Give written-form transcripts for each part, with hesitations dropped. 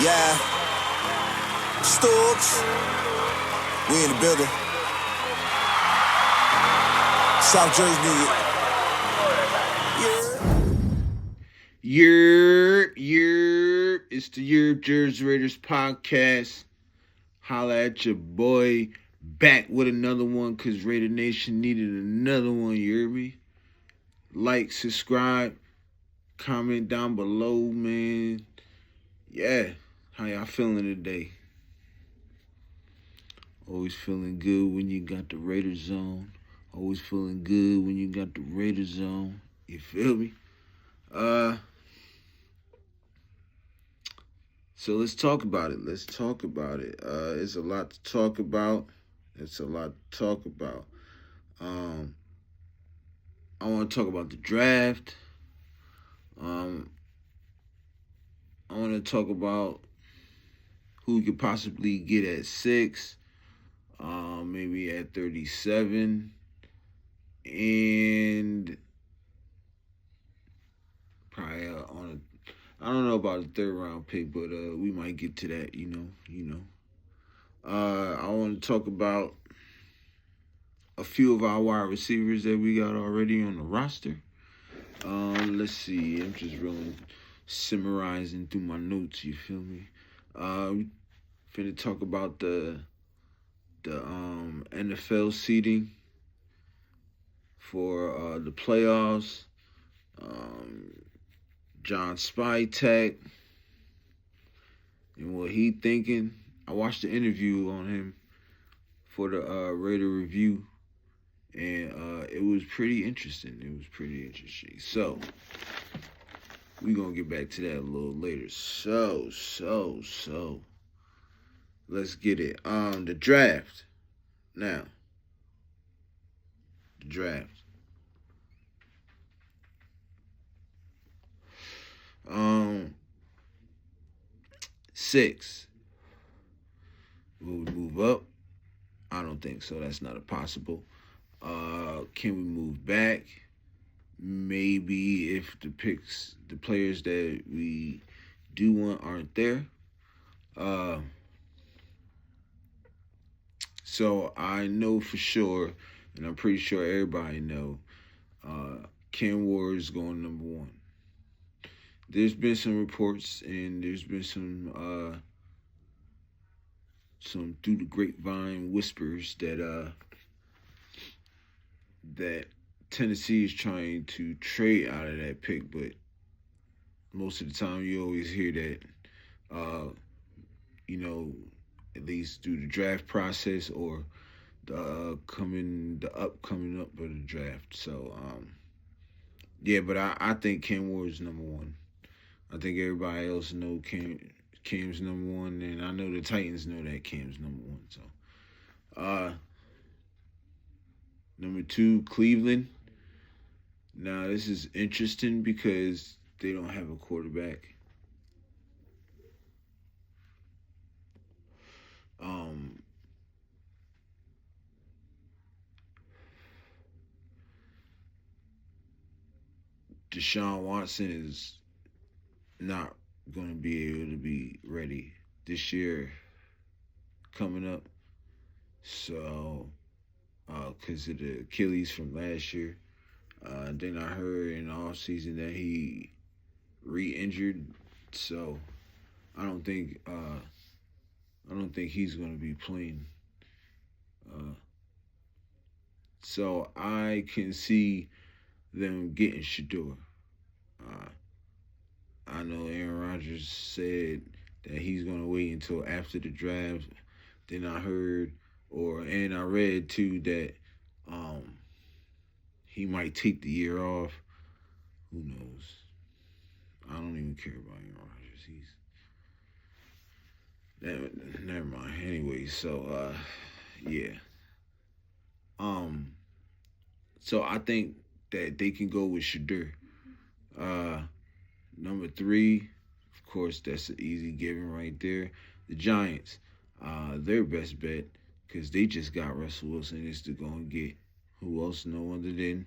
Yeah. Stokes. We in the building. South Jersey, New York. It's the TheYurpJerz Raiders podcast. Holla at your boy. Back with another one because Raider Nation needed another one, you hear me? Like, subscribe, comment down below, man. Yeah, how y'all feeling today? Always feeling good when you got the Raiders on. Always feeling good when you got the Raiders on. You feel me? So let's talk about it. It's a lot to talk about. I want to talk about the draft. I want to talk about who we could possibly get at 6, maybe at 37, and probably I don't know about a 3rd round pick, but we might get to that, you know. I want to talk about a few of our wide receivers that we got already on the roster. Let's see. I'm just really summarizing through my notes. You feel me? Finna talk about the NFL seeding for the playoffs. John Spytech and what he thinking. I watched the interview on him for the Raider Review, and it was pretty interesting. So we're gonna get back to that a little later. So let's get it. The draft. Now. The draft. 6. Will we move up? I don't think so. That's not possible. Can we move back? Maybe if the players that we do want aren't there. So I know for sure, and I'm pretty sure everybody know, Ken Ward is going number 1. There's been some reports and there's been some through the grapevine whispers that that Tennessee is trying to trade out of that pick, but most of the time you always hear that, at least through the draft process or the upcoming up of the draft. So, but I think Ken Ward is number 1. I think everybody else know Cam's number 1, and I know the Titans know that Cam's number 1. So, number 2, Cleveland. Now, this is interesting because they don't have a quarterback. Deshaun Watson is not going to be able to be ready this year coming up. So, because of the Achilles from last year. Then I heard in the offseason that he re-injured. So, I don't think he's going to be playing. So, I can see them getting Shedeur. I know Aaron Rodgers said that he's going to wait until after the draft. Then I heard, and I read too, that he might take the year off. Who knows? I don't even care about Aaron Rodgers. Never mind. Anyway, so yeah. So I think that they can go with Shedeur. Number 3, of course, that's an easy given right there. The Giants, their best bet, because they just got Russell Wilson, is to go and get who else? No other than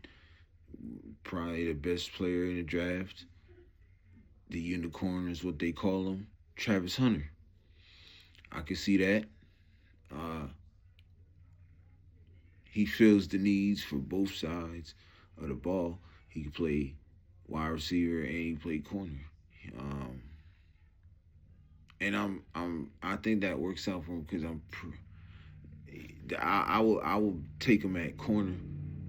probably the best player in the draft, the unicorn is what they call him, Travis Hunter. I can see that. Uh, he fills the needs for both sides of the ball. He can play wide receiver and he can play corner. Um, and I think that works out for him because I will take him at corner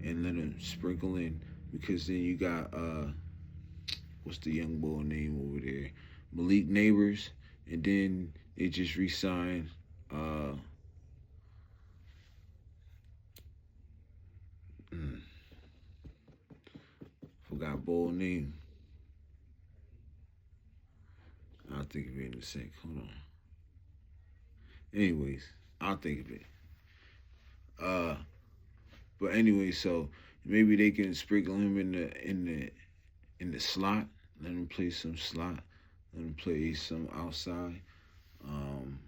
and let him sprinkle in because then you got what's the young boy name over there, Malik Neighbors, and then they just re-signed forgot boy name. I'll think of it in a sec. Hold on. Anyways, I'll think of it. Uh, but anyway, so maybe they can sprinkle him in the slot. Let him play some slot. Let him play some outside. Um,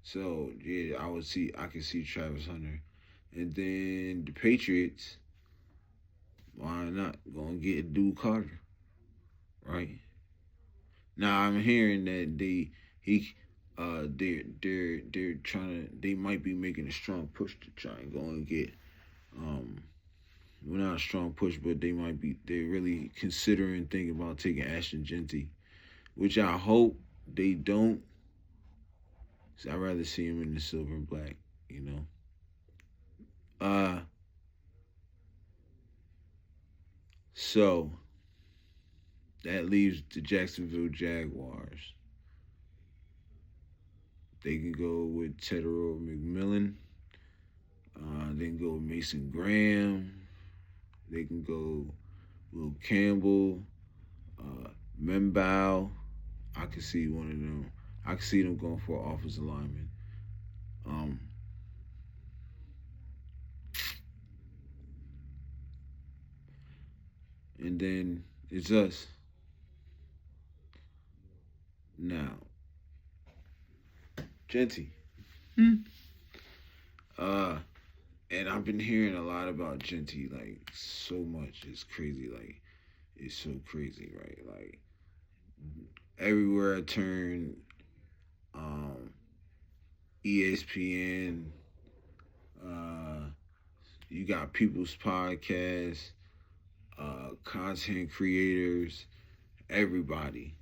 so yeah, I can see Travis Hunter, and then the Patriots. Why not go and get Duke Carter, right? Now I'm hearing that they're trying to they might be making a strong push to try and go and get well, not a strong push, but they're really considering thinking about taking Ashton Jeanty, which I hope they don't. 'Cause I'd rather see him in the silver and black, you know. So that leaves the Jacksonville Jaguars. They can go with Tedero McMillan. They can go with Mason Graham. They can go Will Campbell, Membow. I can see one of them. I can see them going for offensive lineman. And then it's us. Now, Jeanty. And I've been hearing a lot about Jeanty, like so much. It's crazy. Like it's so crazy, right? Like everywhere I turn, ESPN, you got people's podcasts, content creators, everybody.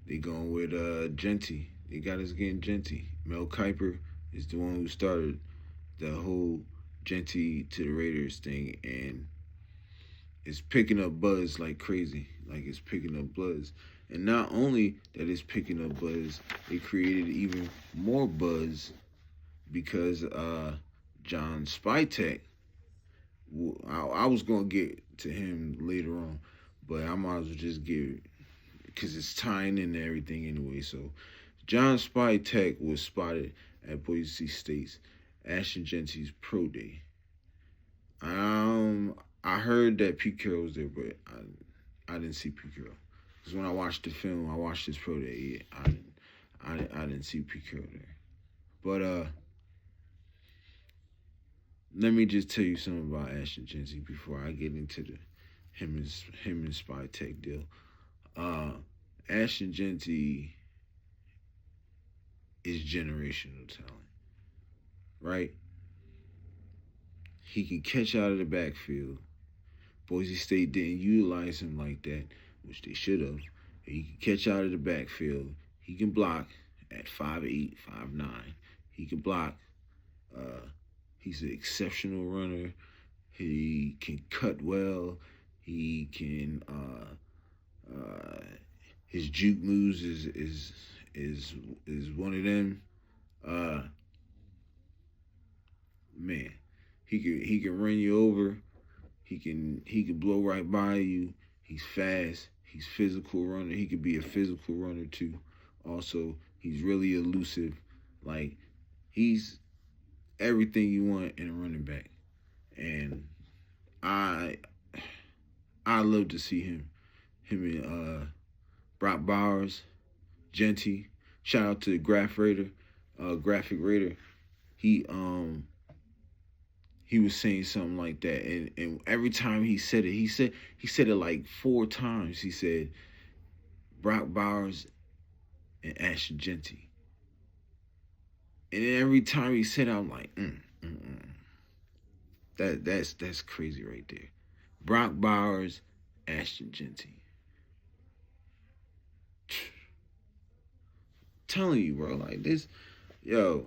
They going with Jeanty. They got us getting Jeanty. Mel Kiper is the one who started the whole Jeanty to the Raiders thing, and it's picking up buzz like crazy. Like it's picking up buzz. And not only that it's picking up buzz, it created even more buzz because John Spytech, I was going to get to him later on, but I might as well just give it because it's tying into everything anyway. So John Spytech was spotted at Boise State's Ashton Jeanty's pro day. I heard that Pete Carroll was there, but I didn't see Pete Carroll. Because when I watched the film, I watched his pro day. I didn't see Pete Carroll there. But let me just tell you something about Ashton Jeanty before I get into the him and Spytech deal. Ashton Jeanty is generational talent, right? He can catch out of the backfield. Boise State didn't utilize him like that, which they should have. He can catch out of the backfield. He can block at 5'8", 5'9". He can block. He's an exceptional runner. He can cut well. He can. His juke moves is one of them. Man, he can run you over. He can blow right by you. He's fast. He's physical runner. He could be a physical runner too. Also, he's really elusive. Like he's everything you want in a running back. And I love to see him and Brock Bowers, Jeanty. Shout out to Graphic Raider. He he was saying something like that, and every time he said it, he said it like 4 times. He said Brock Bowers and Ashton Jeanty, and then every time he said it, I'm like, that's crazy right there. Brock Bowers, Ashton Jeanty. Telling you, bro, like this, yo.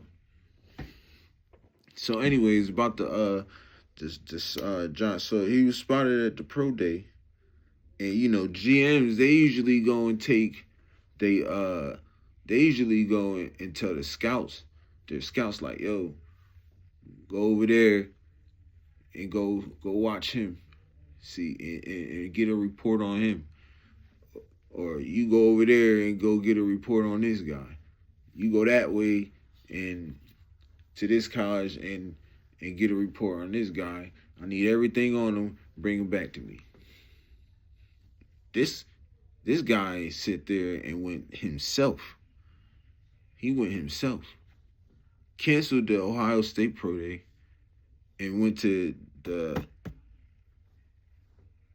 So, anyways, about the this John. So he was spotted at the pro day, and GMs, they usually go and they usually go and tell the scouts, their scouts, like, yo, go over there and go watch him, see, and get a report on him, or you go over there and go get a report on this guy. You go that way and to this college and get a report on this guy. I need everything on him. Bring him back to me. This guy sit there and went himself. He went himself. Canceled the Ohio State Pro Day and went to the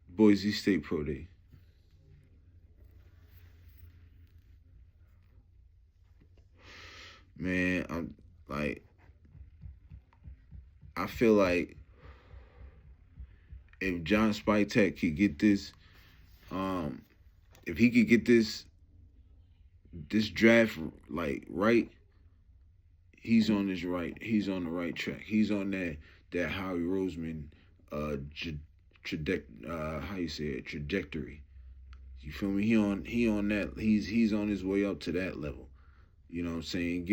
Boise State Pro Day. Man, I feel like if John Spytech could get this, if he could get this draft like right, he's on the right track. He's on that Howie Roseman trajectory. You feel me? He on that. He's on his way up to that level. You know what I'm saying?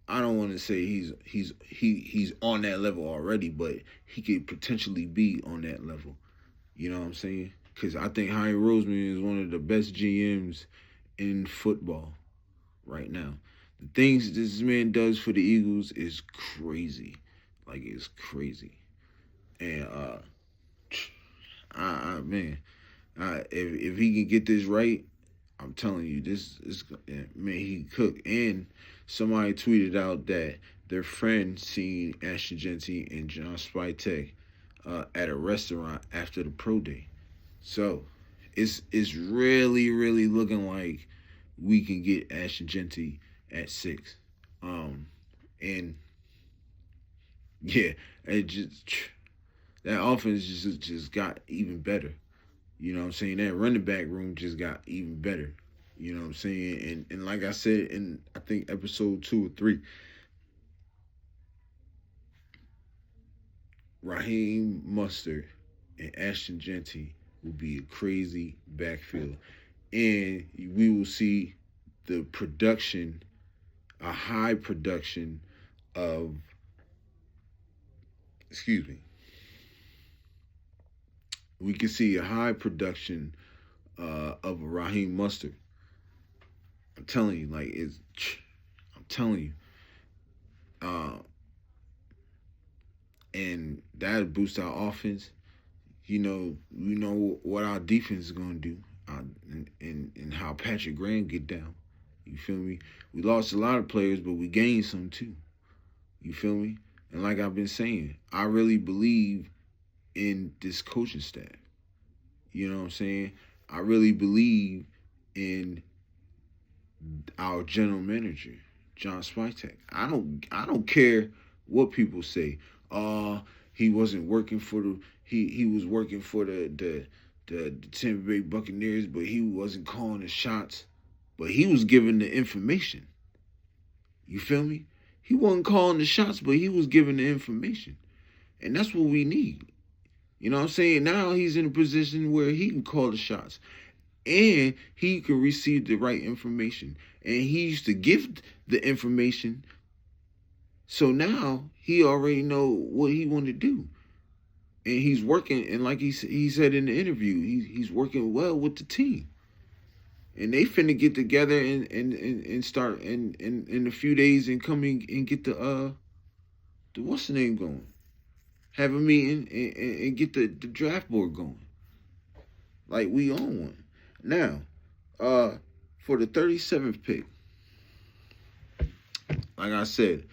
I don't want to say he's on that level already, but he could potentially be on that level. You know what I'm saying? Because I think Howie Roseman is one of the best GMs in football right now. The things this man does for the Eagles is crazy. Like, it's crazy. And if he can get this right, I'm telling you, this is, man, he cook. And somebody tweeted out that their friend seen Ashton Jeanty and John Spytech at a restaurant after the pro day. So it's really, really looking like we can get Ashton Jeanty at 6. And yeah, it just, that offense just got even better. You know what I'm saying? That running back room just got even better. You know what I'm saying? And like I said in, I think, episode 2 or 3, Raheem Mostert and Ashton Jeanty will be a crazy backfield. And we will see the production, a high production of, we can see a high production of Raheem Mostert. I'm telling you, I'm telling you. And that'll boost our offense. We know what our defense is going to do, and how Patrick Graham get down. You feel me? We lost a lot of players, but we gained some too. You feel me? And like I've been saying, I really believe in this coaching staff. You know what I'm saying? I really believe in our general manager, John Spytech. I don't care what people say. He wasn't working for he was working for the Tampa Bay Buccaneers, but he wasn't calling the shots. But he was giving the information. You feel me? He wasn't calling the shots, but he was giving the information. And that's what we need. You know what I'm saying? Now he's in a position where he can call the shots. And he can receive the right information. And he used to give the information. So now he already know what he want to do. And he's working, and like he said in the interview, he's working well with the team. And they finna get together and start in a few days and come and get the what's the name going? Have a meeting and get the draft board going. Like, we on one. Now, for the 37th pick, like I said,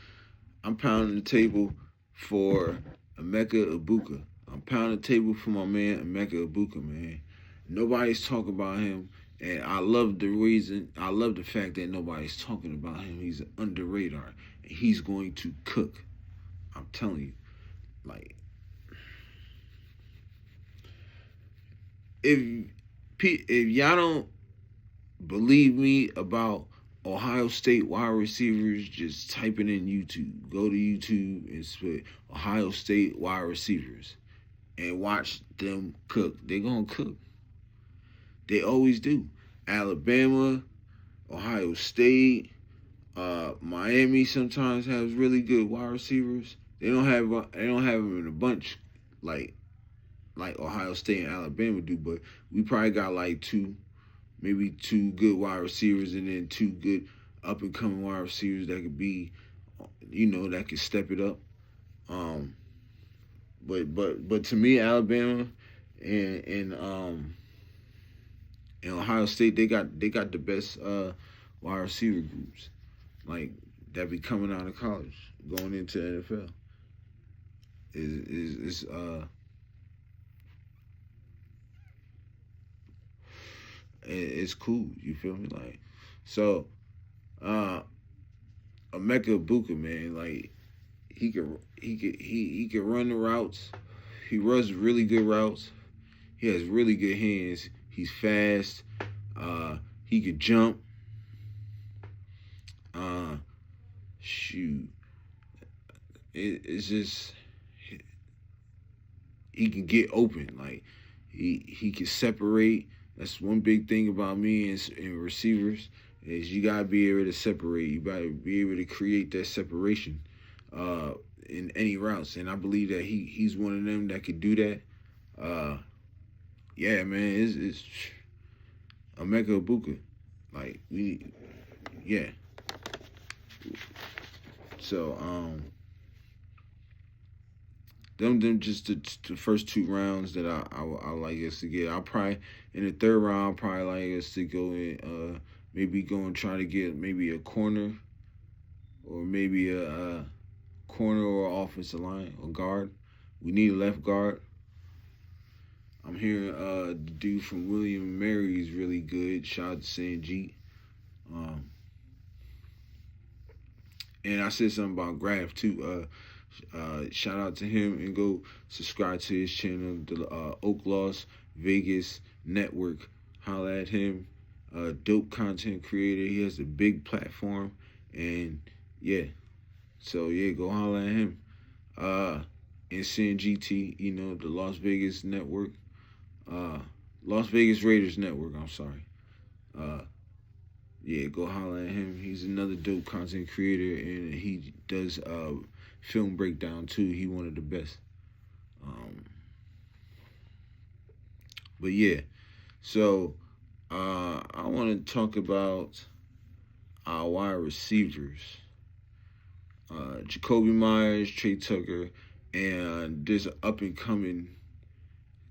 I'm pounding the table for Emeka Ibuka. I'm pounding the table for my man Emeka Ibuka, man. Nobody's talking about him, and I love the fact that nobody's talking about him. He's under radar, and he's going to cook. I'm telling you, like, if y'all don't believe me about Ohio State wide receivers, just type it in YouTube. Go to YouTube and spit Ohio State wide receivers and watch them cook. They're going to cook. They always do. Alabama, Ohio State, Miami sometimes has really good wide receivers. They don't have them in a bunch like Ohio State and Alabama do, but we probably got like maybe two good wide receivers, and then two good up and coming wide receivers that could be, that could step it up. But to me, Alabama and Ohio State, they got the best wide receiver groups, like that be coming out of college, going into NFL. It's cool. You feel me? Like, so, Emeka Ibuka, man, like he could run the routes. He runs really good routes. He has really good hands. He's fast. He could jump. Shoot. It's just he can get open. Like he can separate. That's one big thing about me and receivers is you gotta be able to separate. You gotta be able to create that separation in any routes, and I believe that he's one of them that could do that. Yeah, man, it's Emeka Ibuka. Like yeah. So them just the first two rounds that I like us to get. I'll probably in the third round I'll probably like us to go in maybe go and try to get maybe a corner or maybe a corner or offensive line or guard. We need a left guard. I'm hearing the dude from William & Mary is really good. Shout out to Jeanty. And I said something about Graf too. Shout out to him and go subscribe to his channel, the Oak Las Vegas Network. Holla at him. Dope content creator. He has a big platform, and yeah. So yeah, go holla at him. And Jeanty, the Las Vegas Network, Las Vegas Raiders Network. I'm sorry. Yeah, go holla at him. He's another dope content creator, and he does film breakdown too. He one of the best. But yeah, so I want to talk about our wide receivers. Jacoby Myers, Trey Tucker, and there's an up and coming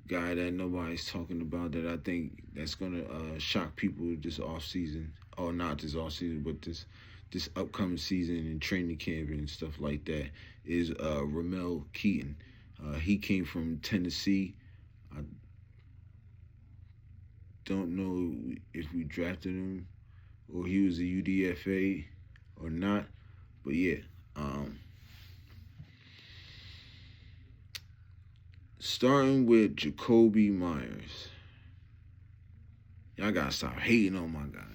guy that nobody's talking about that I think that's gonna shock people this off season. Or not this off season, but this upcoming season and training camp and stuff like that is Ramel Keaton. He came from Tennessee. I don't know if we drafted him or he was a UDFA or not, but yeah. Starting with Jacoby Myers. Y'all gotta stop hating on my guy, man.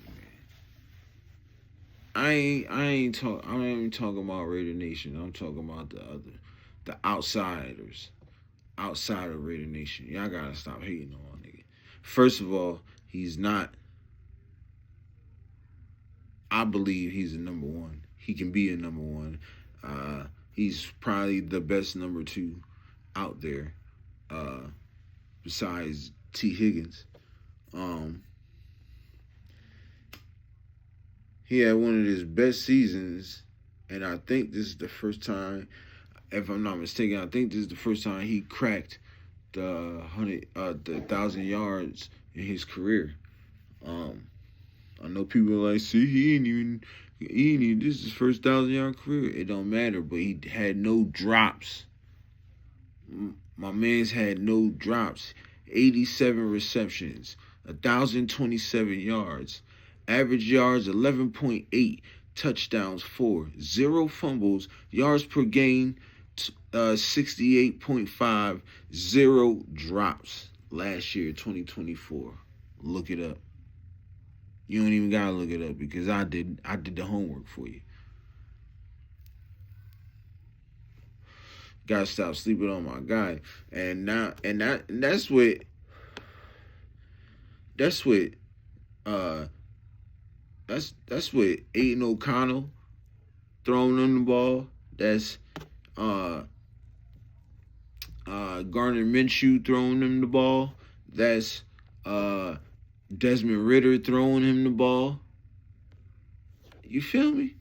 I ain't talking about Raider Nation. I'm talking about the outsiders outside of Raider Nation. Y'all gotta stop hating on my nigga. First of all, he's not. I believe he's a number one. He can be a number one. He's probably the best number two out there, besides T. Higgins. He had one of his best seasons, and I think this is the first time, if I'm not mistaken, I think this is the first time he cracked the 1,000 yards in his career. I know people are like, see, he ain't even This is his first 1,000-yard career. It don't matter, but he had no drops. My man's had no drops. 87 receptions, 1,027 yards, average yards 11.8, touchdowns 4, 0 fumbles, yards per game 68.5, 0 drops last year, 2024. Look it up. You don't even gotta look it up because I did the homework for you. Gotta stop sleeping on my guy. And that's what that's what Aiden O'Connell throwing him the ball. That's Gardner Minshew throwing him the ball. That's Desmond Ridder throwing him the ball. You feel me?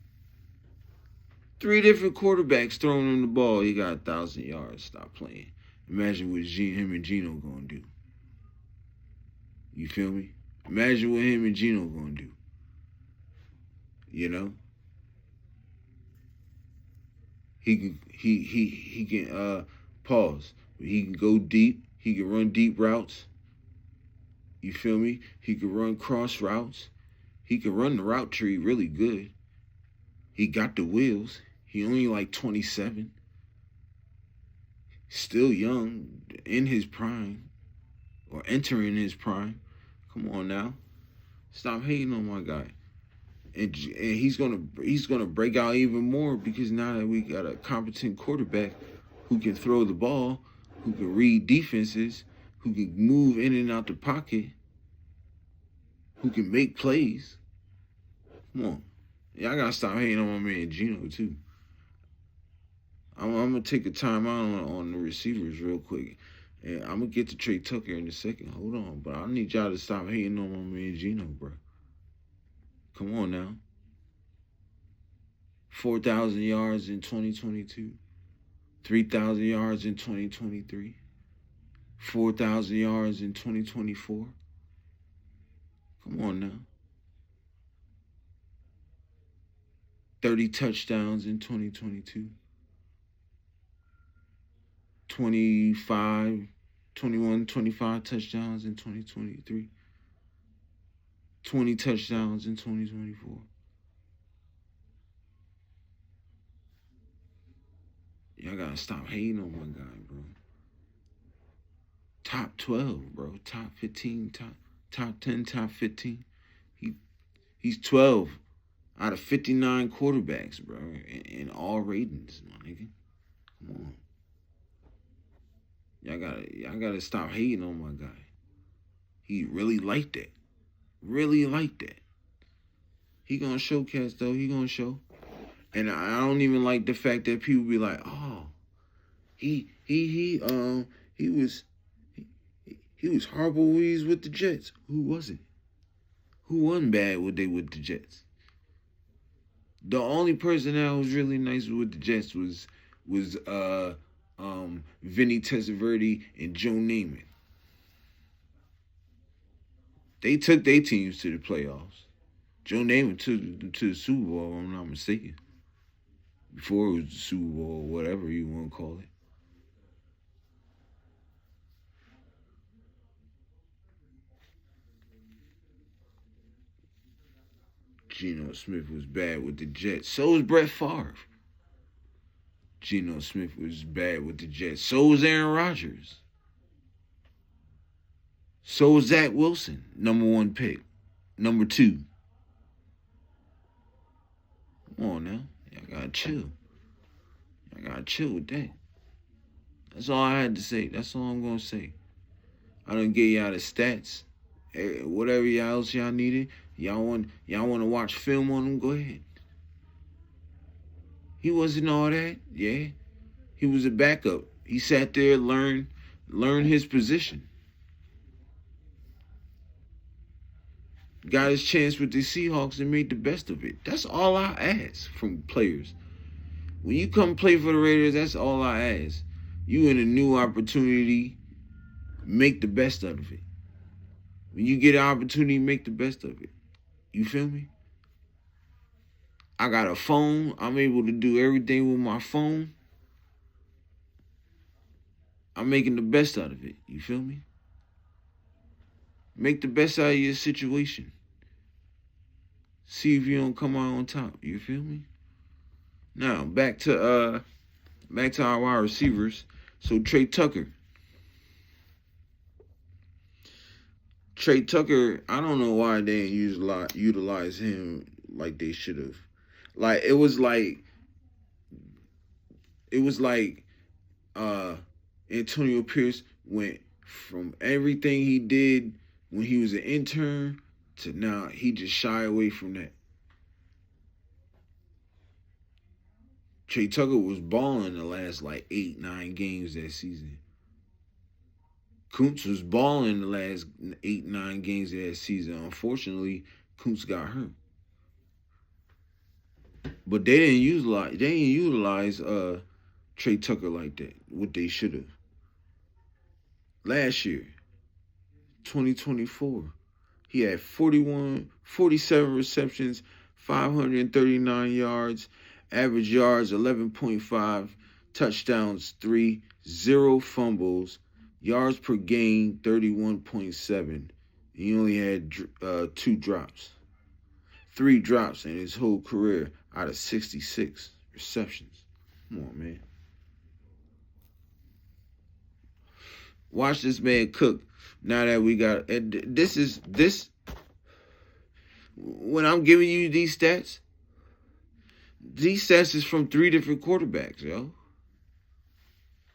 3 different quarterbacks throwing him the ball. He got 1,000 yards. Stop playing. Imagine what him and Gino gonna do. You feel me? Imagine what him and Gino gonna do. You know? He can pause. He can go deep. He can run deep routes. You feel me? He can run cross routes. He can run the route tree really good. He got the wheels. He only like 27. Still young, in his prime, or entering his prime. Come on now. Stop hating on my guy. And he's gonna break out even more because now that we got a competent quarterback who can throw the ball, who can read defenses, who can move in and out the pocket, who can make plays. Come on. Y'all gotta stop hating on my man Gino too. I'm gonna take a time out on the receivers real quick. And I'm gonna get to Trey Tucker in a second. Hold on, but I need y'all to stop hating on my man Gino, bro. Come on now. 4,000 yards in 2022. 3,000 yards in 2023. 4,000 yards in 2024. Come on now. 30 touchdowns in 2022. 25 touchdowns in 2023. 20 touchdowns in 2024. Y'all gotta stop hating on my guy, bro. Top 12, bro. Top 15, top 10, top 15. He's 12 out of 59 quarterbacks, bro, in all ratings, my nigga. Come on. Y'all gotta stop hating on my guy. He really like that. Really like that. He gonna show cats though. He gonna show. And I don't even like the fact that people be like, oh, he was horrible when he was with the Jets. Who was it? Who wasn't bad with the Jets? The only person that was really nice with the Jets was Vinny Testaverde and Joe Namath. They took their teams to the playoffs. Joe Namath took to the Super Bowl, if I'm not mistaken. Before it was the Super Bowl, whatever you want to call it. Geno Smith was bad with the Jets. So was Brett Favre. Geno Smith was bad with the Jets. So was Aaron Rodgers. So was Zach Wilson, number 1 pick. Number 2. Come on now. Y'all gotta chill. Y'all gotta chill with that. That's all I had to say. That's all I'm gonna say. I done gave y'all the stats. Whatever else y'all needed. Y'all want to watch film on him? Go ahead. He wasn't all that. Yeah. He was a backup. He sat there, learned his position. Got his chance with the Seahawks and made the best of it. That's all I ask from players. When you come play for the Raiders, that's all I ask. You in a new opportunity, make the best out of it. When you get an opportunity, make the best of it. You feel me? I got a phone. I'm able to do everything with my phone. I'm making the best out of it. You feel me? Make the best out of your situation. See if you don't come out on top. You feel me? Now back to our wide receivers. So Trey Tucker. I don't know why they didn't utilize him like they should have. Like it was like Antonio Pierce went from everything he did when he was an intern to now he just shy away from that. Trey Tucker was balling the last like 8-9 games that season. Kuntz was balling the last 8-9 games of that season. Unfortunately, Kuntz got hurt. But they didn't utilize Trey Tucker like that, what they should have. Last year, 2024, he had 47 receptions, 539 yards, average yards 11.5, touchdowns 3, 0 fumbles, yards per game 31.7. He only had 2 drops. 3 drops in his whole career out of 66 receptions. Come on, man. Watch this man cook. Now that we got, and this. When I'm giving you these stats is from 3 different quarterbacks, yo.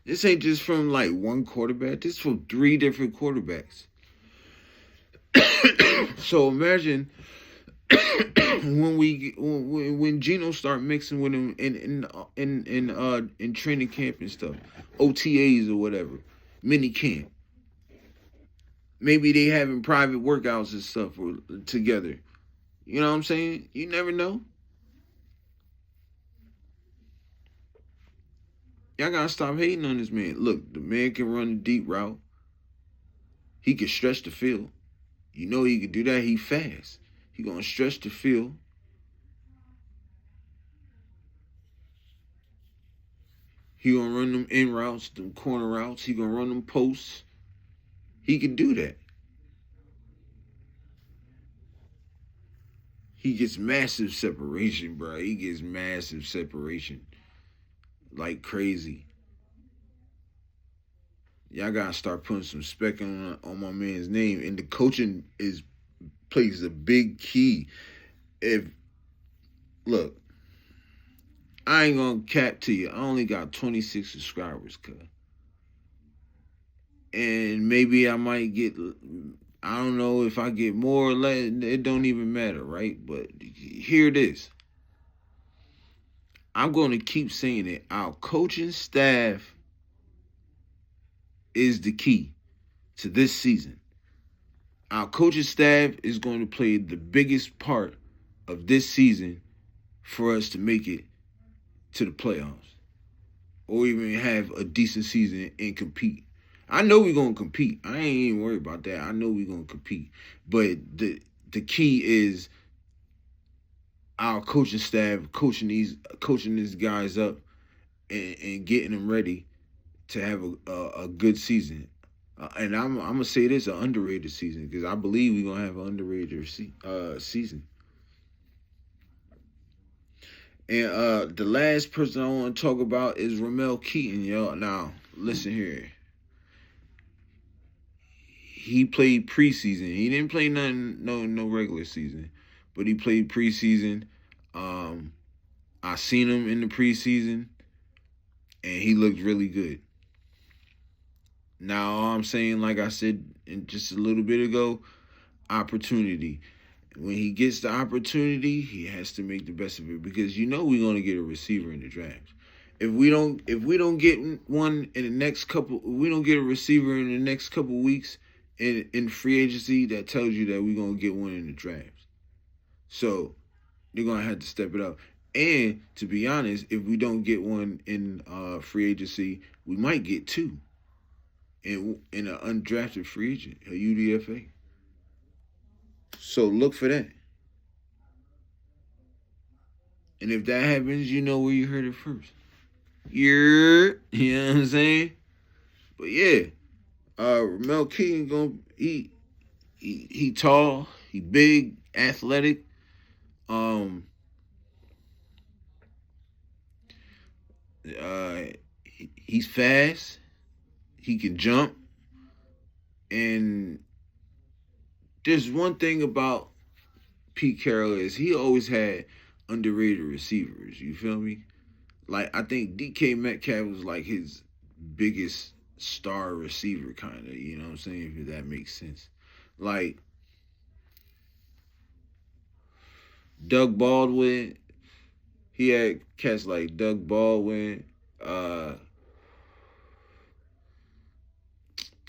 This ain't just from like one quarterback. This is from 3 different quarterbacks. So imagine when Geno start mixing with him in training camp and stuff, OTAs or whatever, mini camp. Maybe they having private workouts and stuff together. You know what I'm saying? You never know. Y'all gotta stop hating on this man. Look, the man can run a deep route. He can stretch the field. You know he can do that. He fast. He gonna stretch the field. He gonna run them in routes, them corner routes. He gonna run them posts. He can do that. He gets massive separation, bro. He gets massive separation. Like crazy. Y'all gotta start putting some spec on my man's name. And the coaching plays a big key. Look, I ain't gonna cap to you. I only got 26 subscribers, cuz. And maybe I might get, I don't know if I get more or less. It don't even matter, right? But here it is. I'm going to keep saying it. Our coaching staff is the key to this season. Our coaching staff is going to play the biggest part of this season for us to make it to the playoffs or even have a decent season and compete. I know we're going to compete. I ain't even worried about that. I know we're going to compete. But the key is our coaching staff coaching these guys up and getting them ready to have a good season. And I'm gonna say this, an underrated season, because I believe we're gonna have an underrated season. And the last person I want to talk about is Ramel Keaton, yo. Now listen here. He played preseason. He didn't play no regular season, but he played preseason. I seen him in the preseason, and he looked really good. Now, all I'm saying, like I said just a little bit ago, opportunity. When he gets the opportunity, he has to make the best of it, because you know we're gonna get a receiver in the draft. If we don't get one in the next couple, we don't get a receiver in the next couple weeks in free agency, that tells you that we're gonna get one in the draft. So they're gonna have to step it up. And to be honest, if we don't get one in free agency, we might get 2 in an undrafted free agent, a UDFA. So look for that. And if that happens, you know where you heard it first. You know what I'm saying? But yeah, Ramel King he tall, he big, athletic. He's fast. He can jump. And there's one thing about Pete Carroll is he always had underrated receivers. You feel me? Like, I think DK Metcalf was like his biggest star receiver, kind of. You know what I'm saying? If that makes sense. Like, Doug Baldwin, he had cats like Doug Baldwin.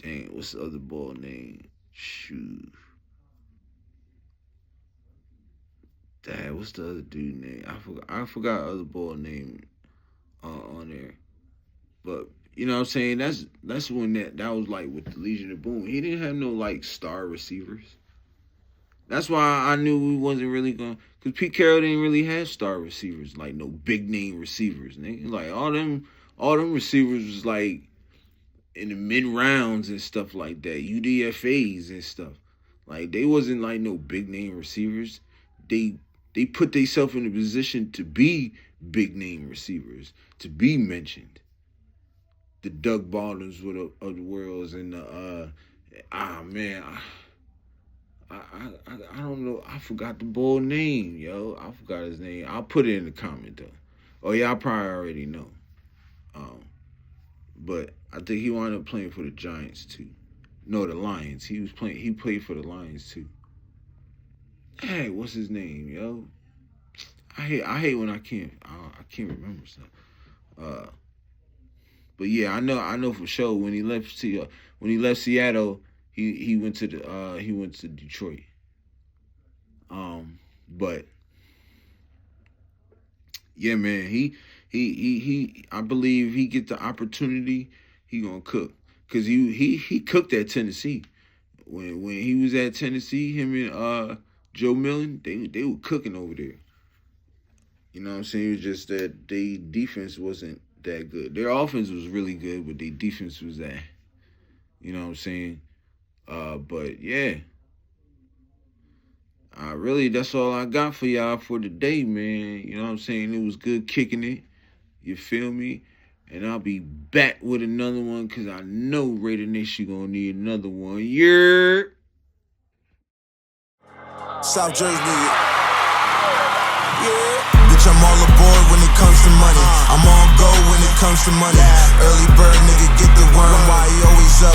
Dang, what's the other ball name? Shoot. Dang, what's the other dude name? I forgot other ball name on there. But you know what I'm saying? That's when that was like with the Legion of Boom. He didn't have no like star receivers. That's why I knew we wasn't really gonna, cause Pete Carroll didn't really have star receivers, like no big name receivers. Nigga. Like all them receivers was like in the mid rounds and stuff like that, UDFAs and stuff. Like they wasn't like no big name receivers. They put themselves in a position to be big name receivers, to be mentioned. The Doug Baldwins of the worlds and the I don't know. I forgot the boy name, yo. I forgot his name. I'll put it in the comment though. Oh yeah, I probably already know. But I think he wound up playing for the Giants too. No, the Lions. He played for the Lions too. Hey, what's his name, yo? I hate when I can't remember stuff. But yeah, I know for sure when he left Seattle, he went to Detroit. But yeah, man, he I believe he get the opportunity, he gonna cook. Cause he cooked at Tennessee. When he was at Tennessee, him and Joe Millen, they were cooking over there. You know what I'm saying? It was just that their defense wasn't that good. Their offense was really good, but their defense was that. You know what I'm saying? But yeah. That's all I got for y'all for today, man. You know what I'm saying? It was good kicking it. You feel me? And I'll be back with another one because I know Raider Nation gonna need another one. Yeah. South Jersey need it. Yeah. Bitch, I'm all aboard when it comes to money. I'm on go when it comes to money. Early bird nigga.